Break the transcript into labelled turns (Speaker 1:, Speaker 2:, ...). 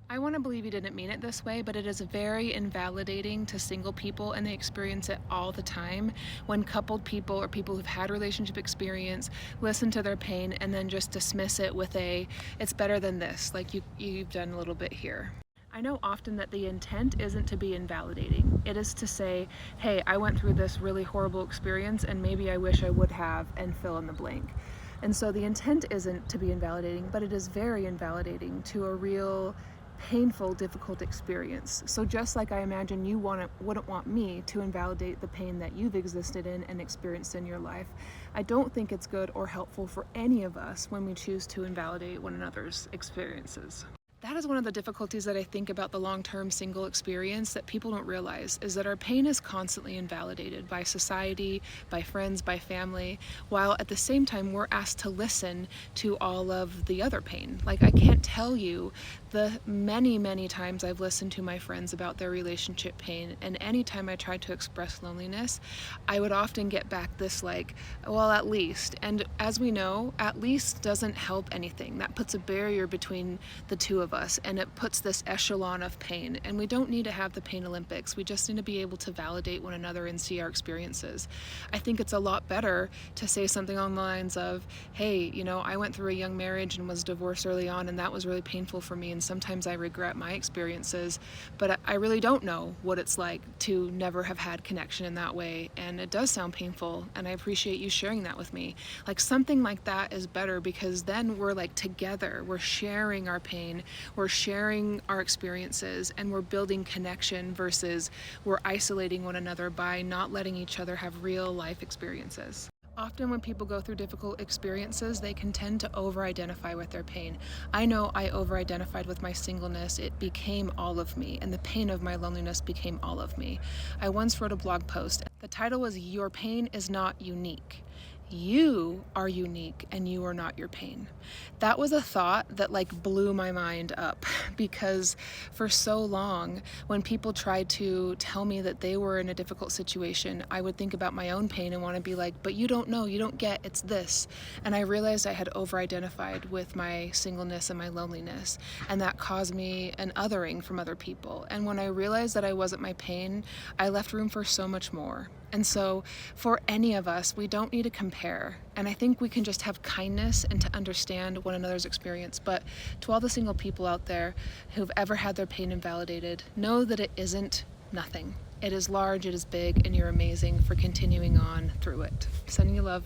Speaker 1: I want to believe you didn't mean it this way, but it is very invalidating to single people, and they experience it all the time when coupled people or people who've had relationship experience listen to their pain and then just dismiss it with it's better than this, like you've done a little bit here. I know often that the intent isn't to be invalidating. It is to say, hey, I went through this really horrible experience and maybe I wish I would have, and fill in the blank. And so the intent isn't to be invalidating, but it is very invalidating to a real painful, difficult experience. So just like I imagine you wouldn't want me to invalidate the pain that you've existed in and experienced in your life, I don't think it's good or helpful for any of us when we choose to invalidate one another's experiences. That is one of the difficulties that I think about the long-term single experience that people don't realize, is that our pain is constantly invalidated by society, by friends, by family, while at the same time we're asked to listen to all of the other pain. Like, I can't tell you the many, many times I've listened to my friends about their relationship pain, and anytime I tried to express loneliness, I would often get back this like, well, at least. And as we know, at least doesn't help anything. That puts a barrier between the two of us, and it puts this echelon of pain. And we don't need to have the pain Olympics. We just need to be able to validate one another and see our experiences. I think it's a lot better to say something along the lines of, hey, I went through a young marriage and was divorced early on, and that was really painful for me, and sometimes I regret my experiences, but I really don't know what it's like to never have had connection in that way, and it does sound painful, and I appreciate you sharing that with me. Like, something like that is better, because then we're like together, we're sharing our pain, we're sharing our experiences, and we're building connection, versus we're isolating one another by not letting each other have real life experiences. Often when people go through difficult experiences, they can tend to over-identify with their pain. I know I over-identified with my singleness. It became all of me, and the pain of my loneliness became all of me. I once wrote a blog post. The title was, "Your pain is not unique. You are unique, and you are not your pain." That was a thought that like blew my mind up, because for so long when people tried to tell me that they were in a difficult situation, I would think about my own pain and want to be like, but you don't know, you don't get, it's this. And I realized I had over-identified with my singleness and my loneliness, and that caused me an othering from other people. And when I realized that I wasn't my pain, I left room for so much more. And so for any of us, we don't need to compare. And I think we can just have kindness and to understand one another's experience. But to all the single people out there who've ever had their pain invalidated, know that it isn't nothing. It is large, it is big, and you're amazing for continuing on through it. Sending you love.